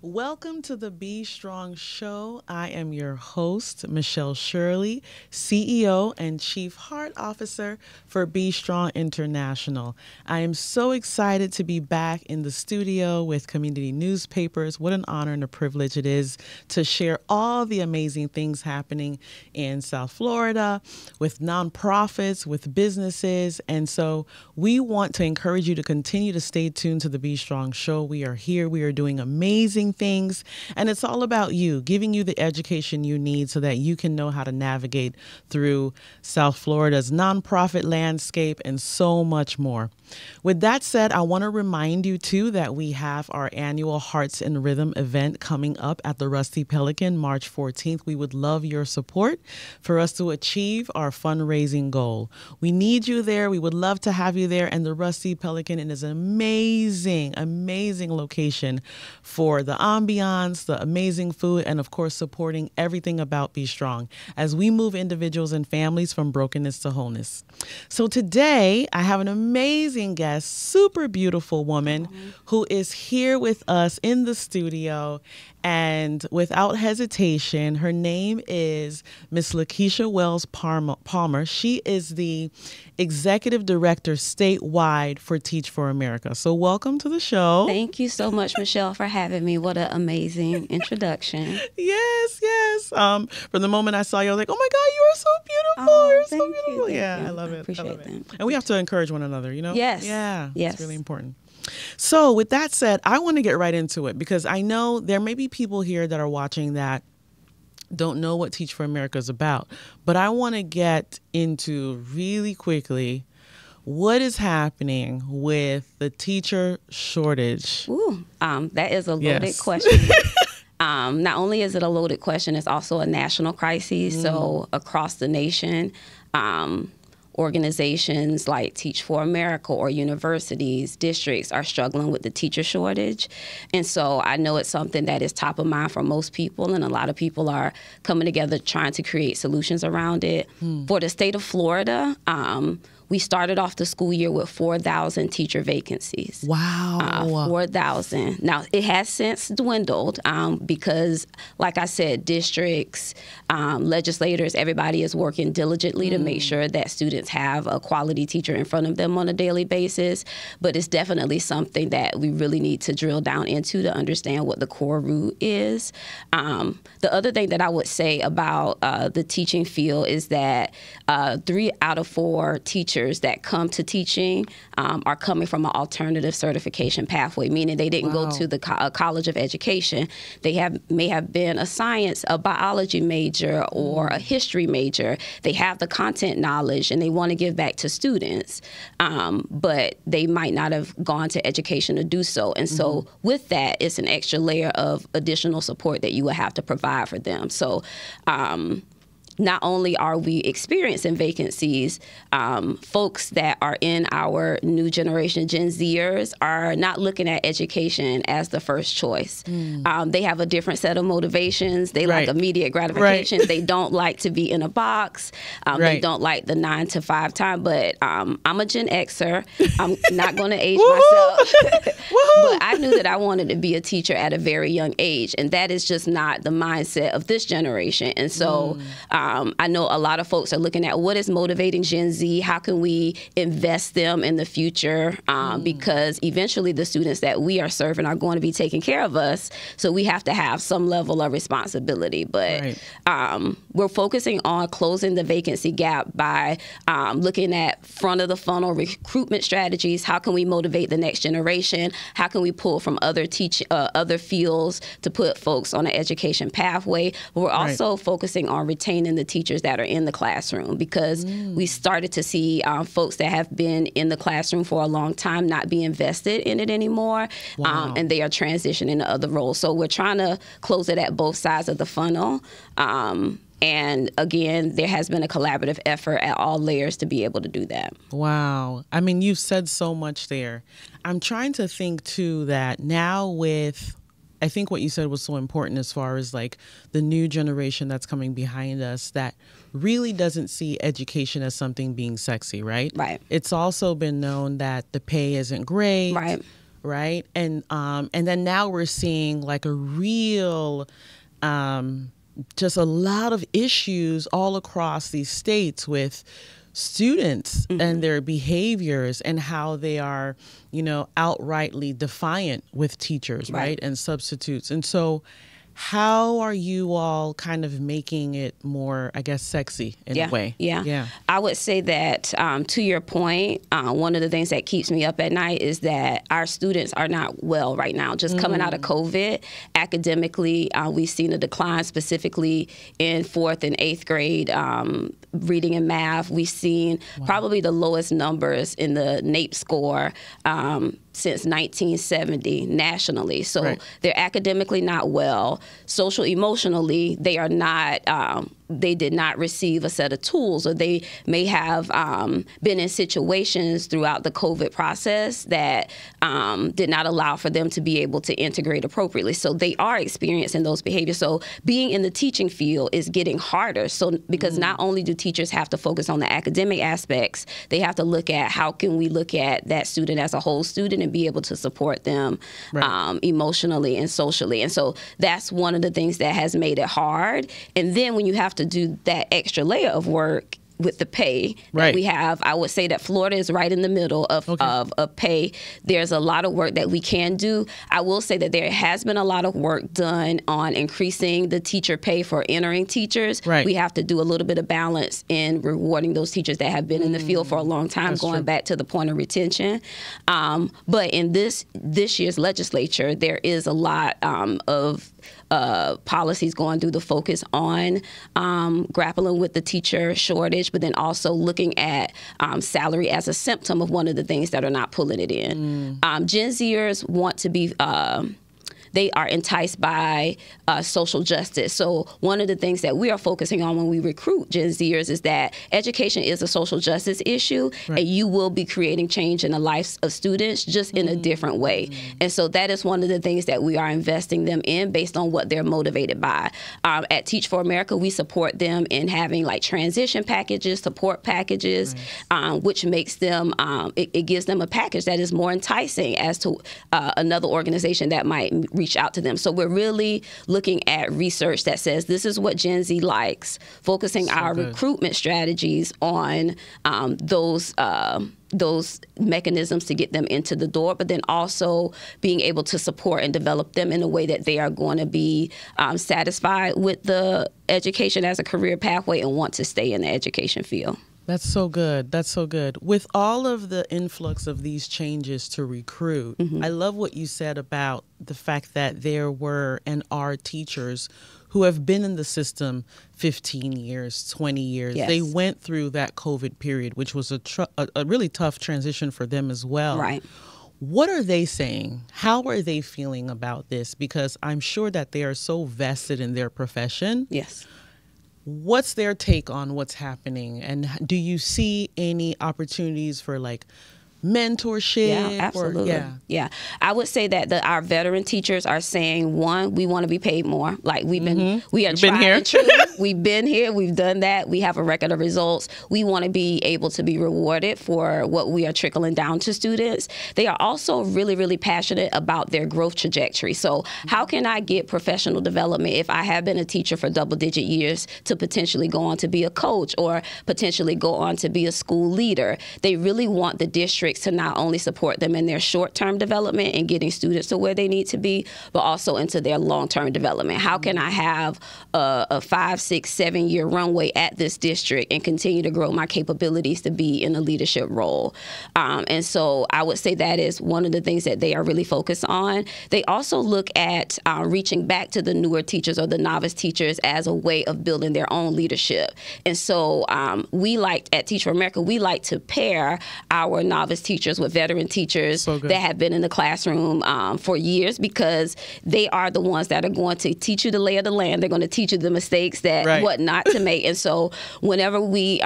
Welcome to the Be Strong Show. I am your host, Michelle Shirley, CEO and Chief Heart Officer for Be Strong International. I am so excited to be back in the studio with community newspapers. What an honor and a privilege it is to share all the amazing things happening in South Florida with nonprofits, with businesses. And so we want to encourage you to continue to stay tuned to the Be Strong Show. We are here. We are doing amazing things, and it's all about you, giving you the education you need so that you can know how to navigate through South Florida's nonprofit landscape and so much more. With that said, I want to remind you too that we have our annual Hearts in Rhythm event coming up at the Rusty Pelican March 14th. We would love your support for us to achieve our fundraising goal. We need you there. We would love to have you there. And the Rusty Pelican is an amazing, amazing location for the ambiance, the amazing food, and of course, supporting everything about Be Strong as we move individuals and families from brokenness to wholeness. So today, I have an amazing guest, super beautiful woman who is here with us in the studio. And without hesitation, her name is Miss Lakeisha Palmer. She is the Executive Director statewide for Teach for America. So welcome to the show. Thank you so much, Michelle, for having me. What an amazing introduction. Yes. From the moment I saw you, I was like, oh my God, you are so beautiful. Oh, You're so thank beautiful. you. Yeah, Thank I you. love it. I appreciate love it. that. And we have to encourage one another, you know? Yes. Yeah. Yes. It's really important. So with that said, I want to get right into it because I know there may be people here that are watching that don't know what Teach for America is about. But I want to get into really quickly what is happening with the teacher shortage. Ooh, that is a loaded question. Not only is it a loaded question, it's also a national crisis. So across the nation, organizations like Teach for America or universities, districts are struggling with the teacher shortage. And so I know it's something that is top of mind for most people, and a lot of people are coming together trying to create solutions around it. For the state of Florida, we started off the school year with 4,000 teacher vacancies. Wow. 4,000. Now, it has since dwindled because, like I said, districts, legislators, everybody is working diligently to make sure that students have a quality teacher in front of them on a daily basis. But it's definitely something that we really need to drill down into to understand what the core root is. The other thing that I would say about the teaching field is that 3 out of 4 teachers that come to teaching are coming from an alternative certification pathway, meaning they didn't go to the College of Education. They may have been a science, a biology major, or a history major. They have the content knowledge and they want to give back to students, but they might not have gone to education to do so. And so with that, it's an extra layer of additional support that you would have to provide for them. So not only are we experiencing vacancies, folks that are in our new generation, Gen Zers, are not looking at education as the first choice. They have a different set of motivations. They like immediate gratification. They don't like to be in a box. They don't like the 9 to 5 time. But I'm a Gen Xer. I'm not going to age myself. But I knew that I wanted to be a teacher at a very young age. And that is just not the mindset of this generation. And so I know a lot of folks are looking at what is motivating Gen Z. How can we invest them in the future? Because eventually the students that we are serving are going to be taking care of us. So we have to have some level of responsibility. But we're focusing on closing the vacancy gap by looking at front of the funnel recruitment strategies. How can we motivate the next generation? How can we pull from other fields to put folks on an education pathway? But we're also focusing on retaining the teachers that are in the classroom, because we started to see folks that have been in the classroom for a long time not be invested in it anymore, and they are transitioning to other roles. So we're trying to close it at both sides of the funnel. And again, there has been a collaborative effort at all layers to be able to do that. Wow. I mean, you've said so much there. I'm trying to think, too, that now with, I think what you said was so important as far as like the new generation that's coming behind us that really doesn't see education as something being sexy, right? Right. It's also been known that the pay isn't great. Right. right? And then now we're seeing like a real, just a lot of issues all across these states with students and their behaviors and how they are, outrightly defiant with teachers, right? And substitutes. And so how are you all kind of making it more, I guess, sexy in a way? Yeah. I would say that to your point, one of the things that keeps me up at night is that our students are not well right now. Just coming out of COVID, academically, we've seen a decline specifically in 4th and 8th grade reading and math. We've seen probably the lowest numbers in the NAEP score since 1970 nationally. So they're academically not well. Social emotionally, they are not, they did not receive a set of tools, or they may have been in situations throughout the COVID process that did not allow for them to be able to integrate appropriately. So they are experiencing those behaviors. So being in the teaching field is getting harder. So because not only do teachers have to focus on the academic aspects, they have to look at how can we look at that student as a whole student and be able to support them emotionally and socially. And so that's one of the things that has made it hard. And then when you have to do that extra layer of work with the pay that we have, I would say that Florida is right in the middle of pay. There's a lot of work that we can do. I will say that there has been a lot of work done on increasing the teacher pay for entering teachers. We have to do a little bit of balance in rewarding those teachers that have been in the field for a long time, going back to the point of retention. But in this year's legislature, there is a lot of policies going through the focus on grappling with the teacher shortage, but then also looking at salary as a symptom of one of the things that are not pulling it in. Gen Zers want to be they are enticed by social justice. So one of the things that we are focusing on when we recruit Gen Zers is that education is a social justice issue, and you will be creating change in the lives of students just in a different way. And so that is one of the things that we are investing them in based on what they're motivated by. At Teach for America, we support them in having like transition packages, support packages, which makes them, it gives them a package that is more enticing as to another organization that might reach out to them. So we're really looking at research that says this is what Gen Z likes, focusing our recruitment strategies on those mechanisms to get them into the door, but then also being able to support and develop them in a way that they are going to be satisfied with the education as a career pathway and want to stay in the education field. That's so good. That's so good. With all of the influx of these changes to recruit, I love what you said about the fact that there were and are teachers who have been in the system 15 years, 20 years. They went through that COVID period, which was a really tough transition for them as well. What are they saying? How are they feeling about this? Because I'm sure that they are so vested in their profession. What's their take on what's happening? And do you see any opportunities for like mentorship? Yeah, absolutely. I would say that our veteran teachers are saying, one, we want to be paid more. Like we are trying and true. We've been here. We've done that. We have a record of results. We want to be able to be rewarded for what we are trickling down to students. They are also really, really passionate about their growth trajectory. So how can I get professional development if I have been a teacher for double-digit years to potentially go on to be a coach or potentially go on to be a school leader? They really want the district to not only support them in their short-term development and getting students to where they need to be, but also into their long-term development. How can I have a 5, 6, 7 year runway at this district and continue to grow my capabilities to be in a leadership role? And so I would say that is one of the things that they are really focused on. They also look at reaching back to the newer teachers or the novice teachers as a way of building their own leadership. And so we like, at Teach for America, we like to pair our novice teachers with veteran teachers that have been in the classroom for years, because they are the ones that are going to teach you the lay of the land. They're going to teach you the mistakes that what not to make. And so whenever we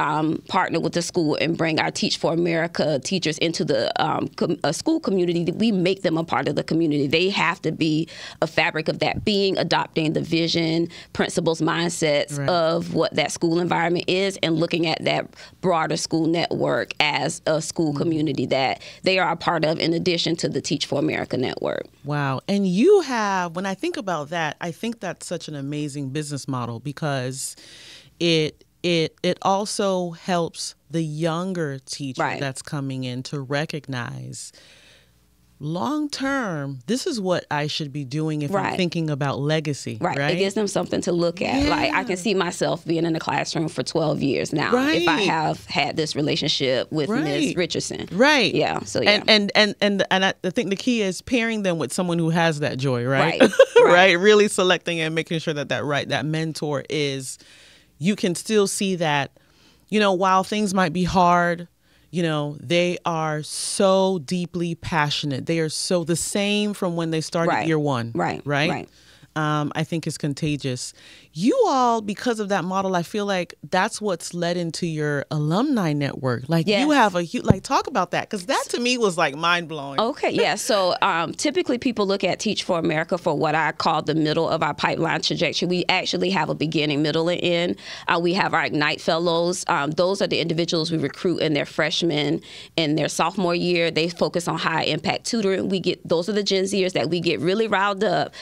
partner with the school and bring our Teach for America teachers into the school community, we make them a part of the community. They have to be a fabric of that being, adopting the vision, principles, mindsets of what that school environment is, and looking at that broader school network as a school community community that they are a part of in addition to the Teach for America network. Wow. And you have, when I think about that, I think that's such an amazing business model because it also helps the younger teacher that's coming in to recognize long term, this is what I should be doing if I'm thinking about legacy. Right. It gives them something to look at. Yeah. Like, I can see myself being in the classroom for 12 years now if I have had this relationship with Ms. Richardson. Right. Yeah. So yeah. And I think the key is pairing them with someone who has that joy, right? Right. Really selecting and making sure that mentor is, you can still see that, you know, while things might be hard, you know, they are so deeply passionate. They are so the same from when they started year one. Right. I think is contagious. You all, because of that model, I feel like that's what's led into your alumni network. Like you have talk about that, because that to me was like mind blowing. Okay, yeah. So typically people look at Teach for America for what I call the middle of our pipeline trajectory. We actually have a beginning, middle, and end. We have our Ignite Fellows. Those are the individuals we recruit in their freshman and their sophomore year. They focus on high impact tutoring. Those are the Gen Zers that we get really riled up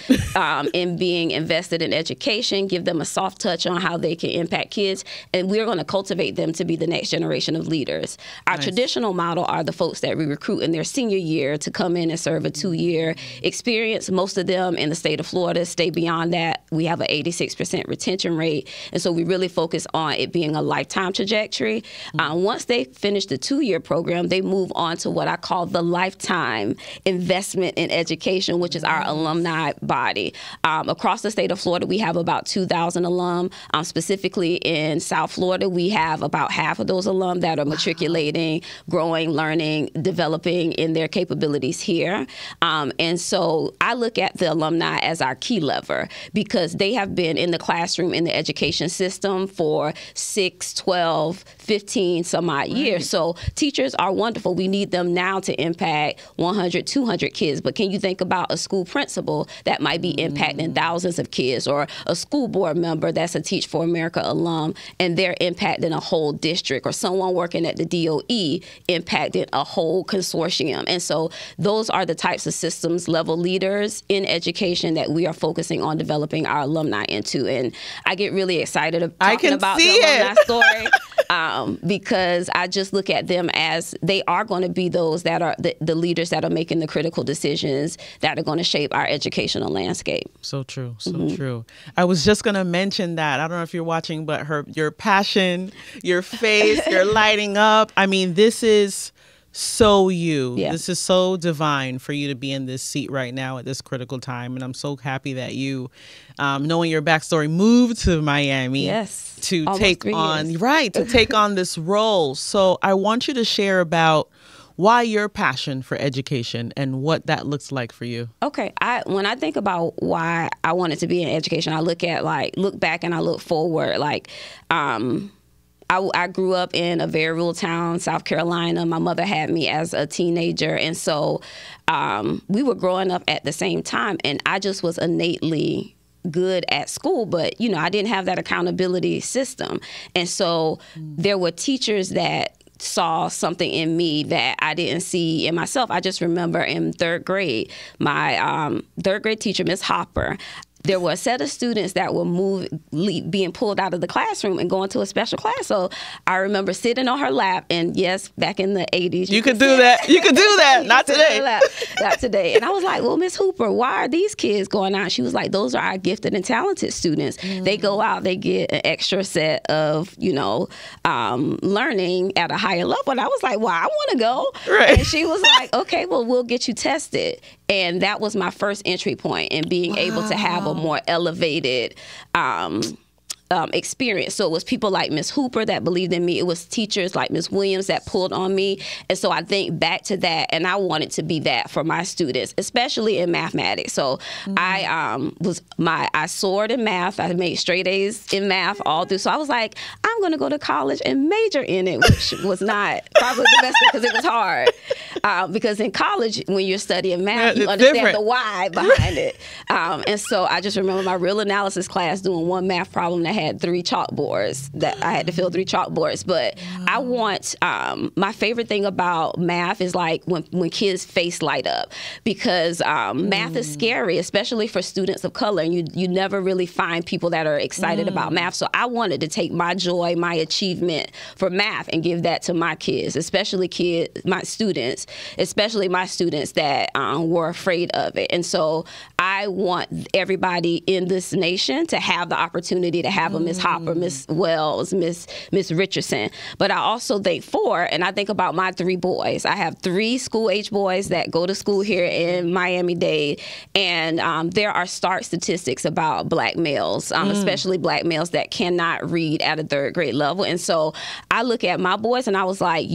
in being invested in education, give them a soft touch on how they can impact kids, and we're going to cultivate them to be the next generation of leaders. Our traditional model are the folks that we recruit in their senior year to come in and serve a 2-year experience. Most of them in the state of Florida stay beyond that. We have an 86% retention rate, and so we really focus on it being a lifetime trajectory. Once they finish the 2-year program, they move on to what I call the lifetime investment in education, which is our alumni body. Across the state of Florida, we have about 2,000 alum. Specifically in South Florida, we have about half of those alum that are matriculating, growing, learning, developing in their capabilities here. And so I look at the alumni as our key lever, because they have been in the classroom in the education system for 6, 12, 15 some odd years. So teachers are wonderful. We need them now to impact 100, 200 kids. But can you think about a school principal that might be impacting thousands of kids, or a school board member that's a Teach for America alum and they're impacting a whole district, or someone working at the DOE impacting a whole consortium? And so those are the types of systems level leaders in education that we are focusing on developing our alumni into. And I get really excited talking about the alumni story because I just look at them as they are going to be those that are the leaders that are making the critical decisions that are going to shape our educational landscape. So true. So true. I was just going to mention that. I don't know if you're watching, but your passion, your face, you're lighting up. I mean, this is so you. Yeah. This is so divine for you to be in this seat right now at this critical time. And I'm so happy that you, knowing your backstory, moved to Miami to take on this role. So I want you to share about why your passion for education and what that looks like for you. Okay. When I think about why I wanted to be in education, I look back and I look forward. I grew up in a very rural town, South Carolina. My mother had me as a teenager. And so we were growing up at the same time. And I just was innately good at school, but, you know, I didn't have that accountability system. And so there were teachers that saw something in me that I didn't see in myself. I just remember in 3rd grade, my 3rd grade teacher, Miss Hopper, there were a set of students that were being pulled out of the classroom and going to a special class. So I remember sitting on her lap, and yes, back in the 80s. You could do that. You could do that. Not today. Not today. And I was like, well, Miss Hooper, why are these kids going out? She was like, those are our gifted and talented students. They go out, they get an extra set of, learning at a higher level. And I was like, well, I want to go. Right. And she was like, okay, well, we'll get you tested. And that was my first entry point in being able to have a more elevated experience. So it was people like Miss Hooper that believed in me. It was teachers like Miss Williams that pulled on me. And so I think back to that, and I wanted to be that for my students, especially in mathematics. So I soared in math. I made straight A's in math all through. So I was like, I'm going to go to college and major in it, which was not probably the best thing because it was hard. Because in college, when you're studying math, you understand the why behind it. And so I just remember my real analysis class doing one math problem that had 3 chalkboards that I had to fill 3 chalkboards. But I want, my favorite thing about math is like when kids' face light up, because math is scary, especially for students of color. And you never really find people that are excited about math. So I wanted to take my joy, my achievement for math and give that to my kids, especially my students that were afraid of it. And so I want everybody in this nation to have the opportunity to have a Miss Hopper, Miss Wells, Miss Richardson. But I also think I think about my 3 boys. I have 3 school-age boys that go to school here in Miami-Dade, and there are stark statistics about black males, especially black males that cannot read at a 3rd grade level. And so I look at my boys and I was like,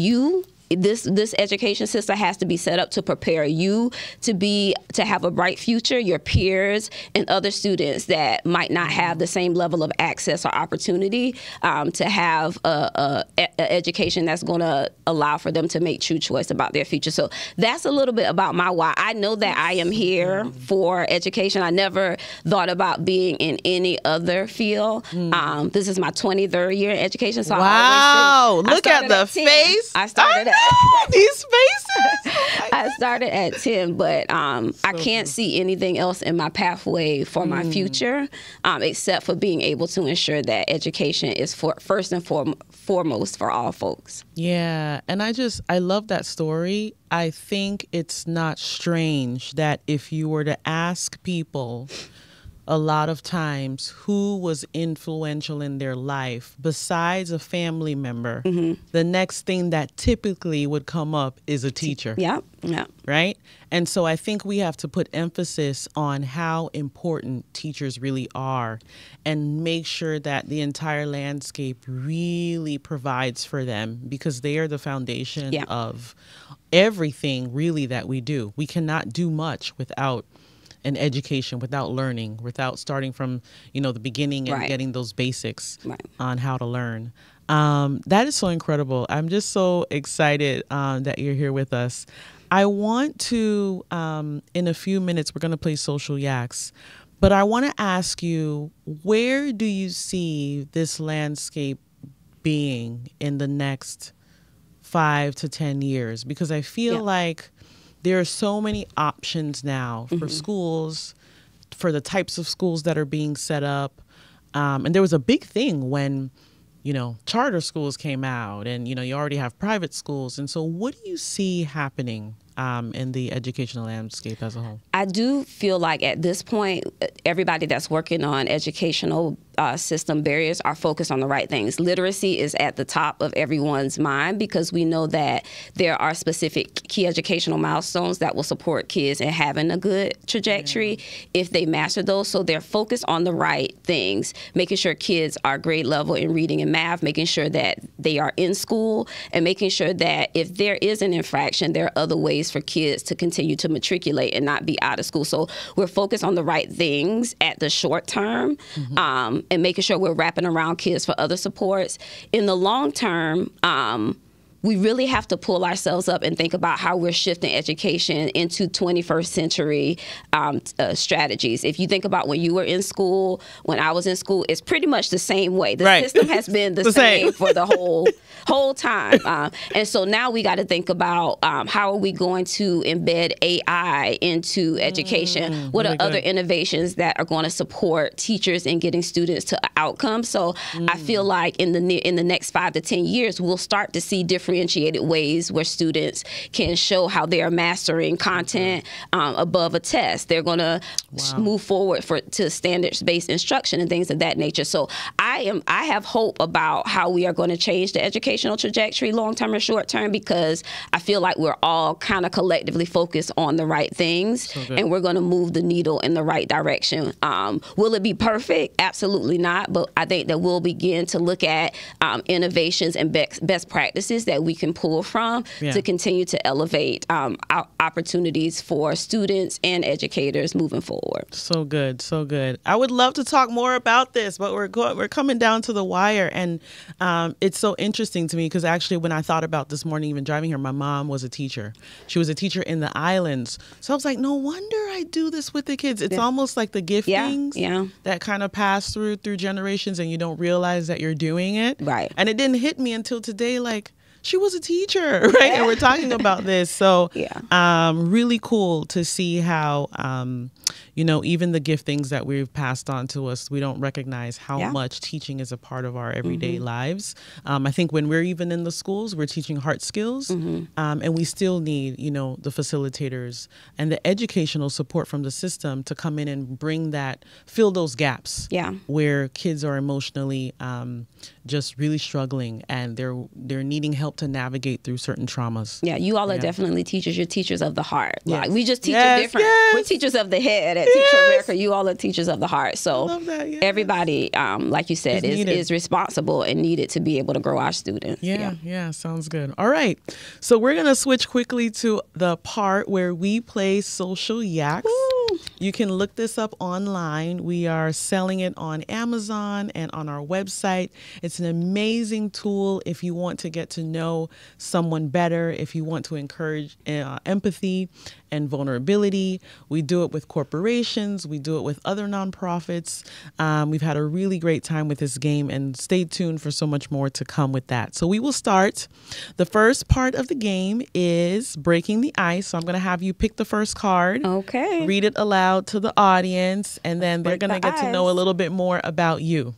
this education system has to be set up to prepare you to have a bright future, your peers and other students that might not have the same level of access or opportunity to have a education that's going to allow for them to make true choice about their future. So that's a little bit about my why. I know that I am here for education. I never thought about being in any other field. This is my 23rd year in education. So wow, look at the face. I started these faces. I started at 10, but I can't see anything else in my pathway for my future, except for being able to ensure that education is first and foremost for all folks. Yeah, and I love that story. I think it's not strange that if you were to ask people a lot of times who was influential in their life besides a family member, the next thing that typically would come up is a teacher. Yeah. Right? And so I think we have to put emphasis on how important teachers really are and make sure that the entire landscape really provides for them, because they are the foundation of everything really that we do. We cannot do much without an education, without learning, without starting from, the beginning and getting those basics on how to learn. That is so incredible. I'm just so excited that you're here with us. I want to, in a few minutes, we're going to play Social Yaks, but I want to ask you, where do you see this landscape being in the next 5 to 10 years? Because I feel like there are so many options now for schools, for the types of schools that are being set up. And there was a big thing when, charter schools came out and, you already have private schools. And so what do you see happening in the educational landscape as a whole? I do feel like at this point, everybody that's working on educational system barriers are focused on the right things. Literacy is at the top of everyone's mind, because we know that there are specific key educational milestones that will support kids in having a good trajectory if they master those. So they're focused on the right things, making sure kids are grade level in reading and math, making sure that they are in school, and making sure that if there is an infraction, there are other ways for kids to continue to matriculate and not be out of school. So we're focused on the right things at the short term, and making sure we're wrapping around kids for other supports. In the long term, we really have to pull ourselves up and think about how we're shifting education into 21st century strategies. If you think about when you were in school, when I was in school, it's pretty much the same way. The system has been the same for the whole time. And so now we got to think about how are we going to embed AI into education? What are other innovations that are going to support teachers in getting students to outcomes? So I feel like in the next 5 to 10 years, we'll start to see differentiated ways where students can show how they are mastering content above a test. They're going to move forward to standards-based instruction and things of that nature. So I have hope about how we are going to change the educational trajectory, long-term and short-term, because I feel like we're all kind of collectively focused on the right things, and we're going to move the needle in the right direction. Will it be perfect? Absolutely not. But I think that we'll begin to look at innovations and best practices that that we can pull from to continue to elevate opportunities for students and educators moving forward. So good, so good. I would love to talk more about this, but we're coming down to the wire, and it's so interesting to me because actually when I thought about this morning, even driving here, my mom was a teacher. She was a teacher in the islands, so I was like, no wonder I do this with the kids. It's almost like the giftings that kind of pass through generations, and you don't realize that you're doing it. Right. And it didn't hit me until today, like, she was a teacher, right? And we're talking about this. So really cool to see how, even the giftings that we've passed on to us, we don't recognize how much teaching is a part of our everyday lives. I think when we're even in the schools, we're teaching heart skills, and we still need, the facilitators and the educational support from the system to come in and fill those gaps where kids are emotionally just really struggling and they're needing help to navigate through certain traumas. Yeah, you all are definitely teachers. You're teachers of the heart. Yes. Like, we just teach it different. We're teachers of the head at Teacher America. You all are teachers of the heart. So I love that, everybody, like you said, is responsible and needed to be able to grow our students. Yeah, sounds good. All right. So we're going to switch quickly to the part where we play Social Yaks. Woo. You can look this up online. We are selling it on Amazon and on our website. It's an amazing tool if you want to get to know someone better, if you want to encourage empathy and vulnerability. We do it with corporations. We do it with other nonprofits. We've had a really great time with this game, and stay tuned for so much more to come with that. So we will start. The first part of the game is breaking the ice. So I'm going to have you pick the first card. Okay. Read it aloud to the audience, and then they're going to get to know a little bit more about you.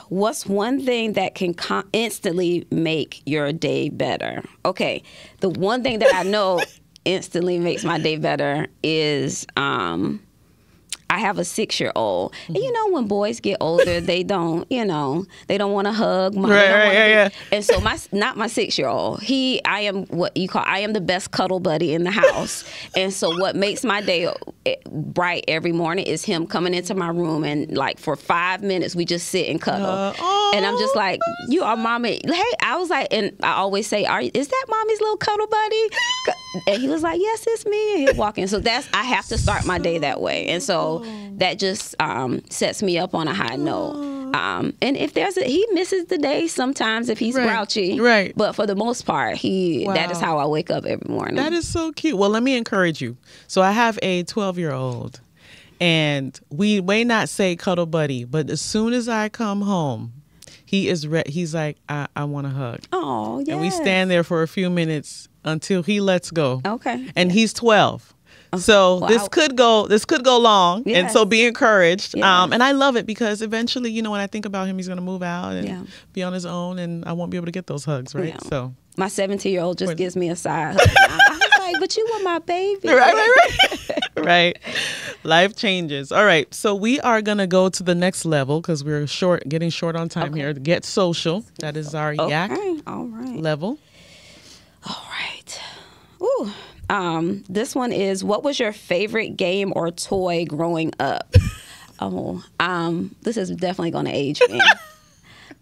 What's one thing that can instantly make your day better? Okay. The one thing that I know instantly makes my day better is I have a 6-year-old. And when boys get older, they don't want to hug. Right. And so not my 6-year-old. I am what you call, I am the best cuddle buddy in the house. And so what makes my day bright every morning is him coming into my room, and like for 5 minutes, we just sit and cuddle. And I'm just like, you are mommy. Hey, I was like, and I always say, is that mommy's little cuddle buddy? And he was like, yes, it's me. And he'll walk in. So I have to start my day that way. And so that just sets me up on a high note. And if he misses the day sometimes if he's grouchy. Right. But for the most part, that is how I wake up every morning. That is so cute. Well, let me encourage you. So I have a 12-year-old, and we may not say cuddle buddy, but as soon as I come home, he's like, I want a hug. Oh, yes. And we stand there for a few minutes until he lets go. Okay. And he's 12. So this could go long, and so be encouraged. Yes. And I love it because eventually, when I think about him, he's going to move out and be on his own, and I won't be able to get those hugs, right? Yeah. So my 17-year-old just gives me a side hug. I was like, but you were my baby. Right. Right. Life changes. All right. So we are going to go to the next level because we're getting short on time here. Get social. That is our yak level. All right. Ooh. This one is, what was your favorite game or toy growing up? This is definitely going to age me.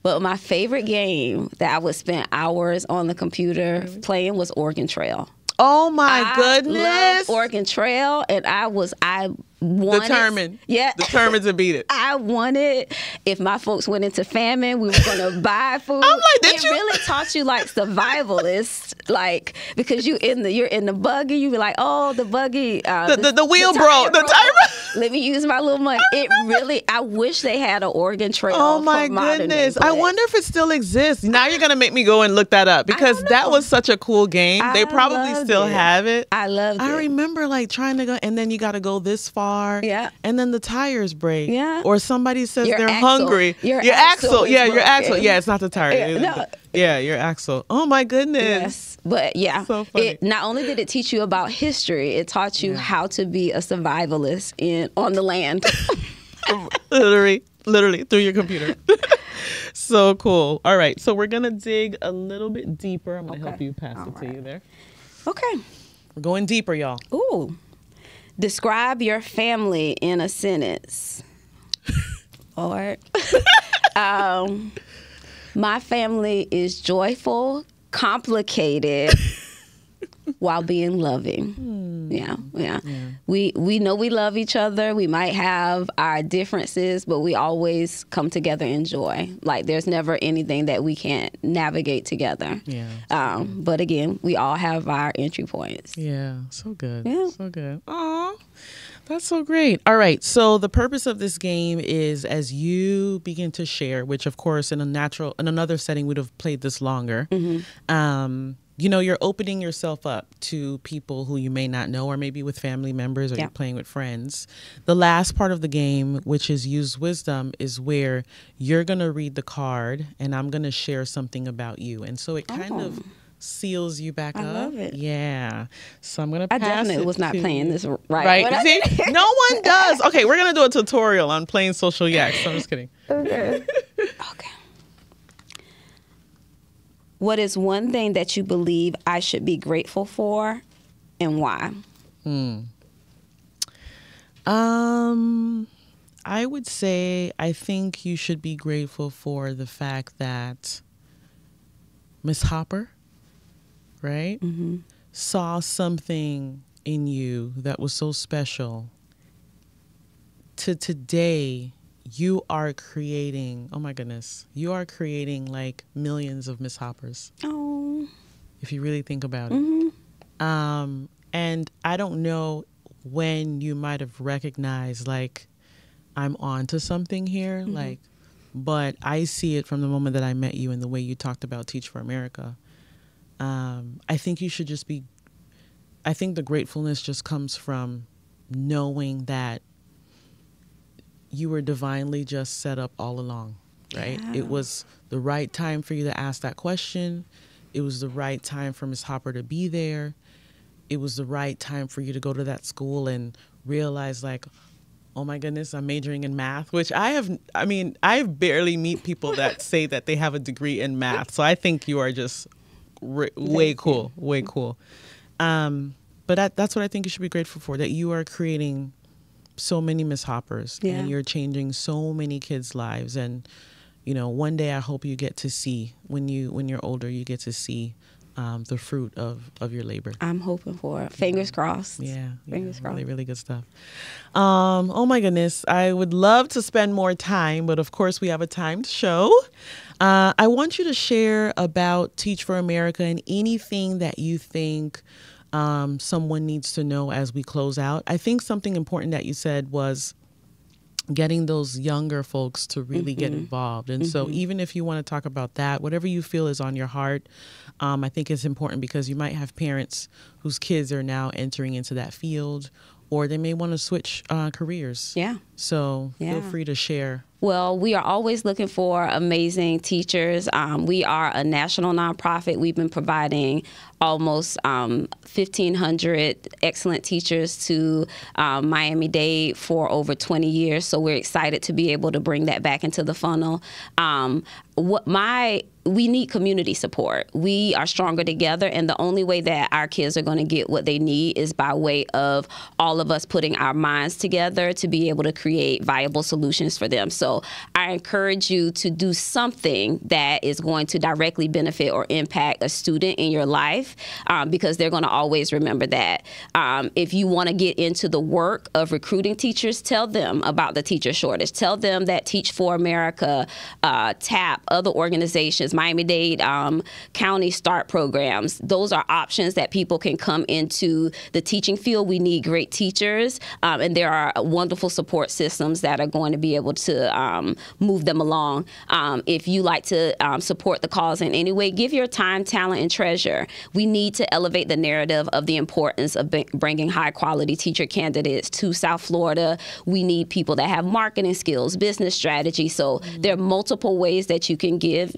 But my favorite game that I would spend hours on the computer playing was Oregon Trail. Oh my goodness. I loved Oregon Trail, and I wanted, determined to beat it. I wanted, if my folks went into famine, we were going to buy food. I'm like, it really taught you like survivalist, like, because you're in the buggy, you be like, oh, the buggy, the wheel broke, the tire. Let me use my little money. I wish they had an Oregon Trail. Oh my goodness. I wonder if it still exists. Now you're going to make me go and look that up, because that was such a cool game. They probably still have it. I loved it. I remember like trying to go, and then you got to go this far. Yeah. And then the tires break. Yeah. Or somebody says your they're axle. hungry. Your axle. Yeah, your axle. Yeah, it's not the tire. No. Yeah, your axle. Oh my goodness. Yes. But yeah, so funny. Not only did it teach you about history, it taught you how to be a survivalist on the land. literally through your computer. So cool. All right. So we're going to dig a little bit deeper. I'm going to help you pass it to you there. Okay. We're going deeper, y'all. Ooh. Describe your family in a sentence. Lord. My family is joyful, complicated while being loving. Yeah. We know we love each other. We might have our differences, but we always come together in joy. Like there's never anything that we can't navigate together. Yeah. But again, we all have our entry points. Yeah. So good. Yeah. So good. Aw. That's so great. All right. So the purpose of this game is as you begin to share, which of course in another setting would have played this longer. You know, you're opening yourself up to people who you may not know, or maybe with family members, or you're playing with friends. The last part of the game, which is use wisdom, is where you're going to read the card and I'm going to share something about you. And so it kind of seals you back up. I love it. Yeah. So I'm going to pass I definitely was not playing this right. See? No one does. Okay, we're going to do a tutorial on playing social yaks. So I'm just kidding. Okay. What is one thing that you believe I should be grateful for and why? I would say I think you should be grateful for the fact that Miss Hopper, right, saw something in you that was so special. To today, you are creating, oh my goodness, you are creating like millions of Miss Hoppers. Oh. If you really think about it. And I don't know when you might have recognized like I'm on to something here, like, but I see it from the moment that I met you and the way you talked about Teach for America. I think you should just be, I think the gratefulness just comes from knowing that you were divinely just set up all along, right? Yeah. It was the right time for you to ask that question. It was the right time for Miss Hopper to be there. It was the right time for you to go to that school and realize like, oh my goodness, I'm majoring in math, which I barely meet people that say that they have a degree in math. So I think you are just way cool. But that's what I think you should be grateful for, that you are creating so many Miss Hoppers and you're changing so many kids' lives. And, you know, one day I hope you get to see, when you're older, you get to see the fruit of your labor. I'm hoping for it. Fingers crossed. Fingers crossed. Really, really good stuff. Oh my goodness. I would love to spend more time, but of course we have a timed show. I want you to share about Teach for America and anything that you think someone needs to know as we close out. I think something important that you said was getting those younger folks to really get involved. And so even if you want to talk about that, whatever you feel is on your heart, I think it's important because you might have parents whose kids are now entering into that field, or they may want to switch careers. Yeah. So feel free to share. Well, we are always looking for amazing teachers. We are a national nonprofit. We've been providing almost 1,500 excellent teachers to Miami-Dade for over 20 years. So we're excited to be able to bring that back into the funnel. We need community support. We are stronger together, and the only way that our kids are going to get what they need is by way of all of us putting our minds together to be able to create viable solutions for them. So I encourage you to do something that is going to directly benefit or impact a student in your life, because they're going to always remember that. If you want to get into the work of recruiting teachers, tell them about the teacher shortage. Tell them that Teach for America, TAP, other organizations, Miami-Dade County START programs. Those are options that people can come into the teaching field. We need great teachers, and there are wonderful support systems that are going to be able to move them along. If you like to support the cause in any way, give your time, talent, and treasure. We need to elevate the narrative of the importance of bringing high-quality teacher candidates to South Florida. We need people that have marketing skills, business strategy. So there are multiple ways that you can give.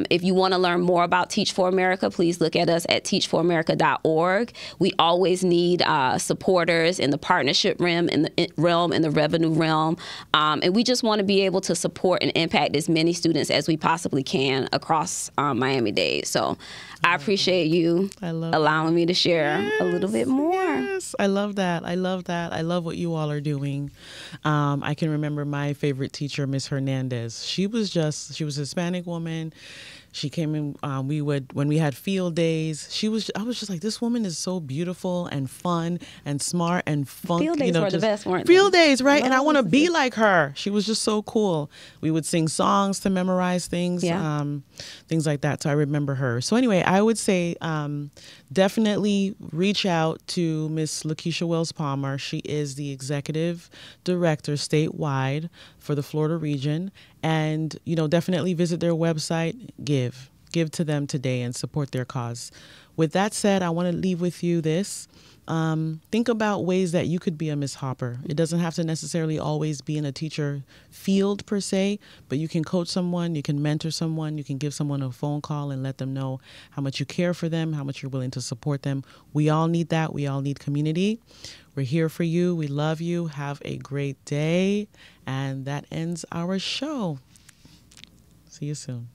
If you want to learn more about Teach for America, please look at us at teachforamerica.org. We always need supporters in the partnership realm, in the revenue realm. And we just want to be able to support and impact as many students as we possibly can across Miami-Dade. So I appreciate you allowing me to share a little bit more. Yes, I love that. I love that. I love what you all are doing. I can remember my favorite teacher, Miss Hernandez. She was a Hispanic woman. She came in. When we had field days. I was just like, this woman is so beautiful and fun and smart and fun. Field days were the best, weren't field they? days, right? And I want to Love be it. like her. She was just so cool. We would sing songs to memorize things, Yeah. things like that. So I remember her. So anyway, I would say definitely reach out to Miss Lakeisha Wells Palmer. She is the executive director statewide for the Florida region. And, definitely visit their website, give to them today and support their cause. With that said, I want to leave with you this. Think about ways that you could be a Miss Hopper. It doesn't have to necessarily always be in a teacher field per se, but you can coach someone, you can mentor someone, you can give someone a phone call and let them know how much you care for them, how much you're willing to support them. We all need that. We all need community. We're here for you. We love you. Have a great day. And that ends our show. See you soon.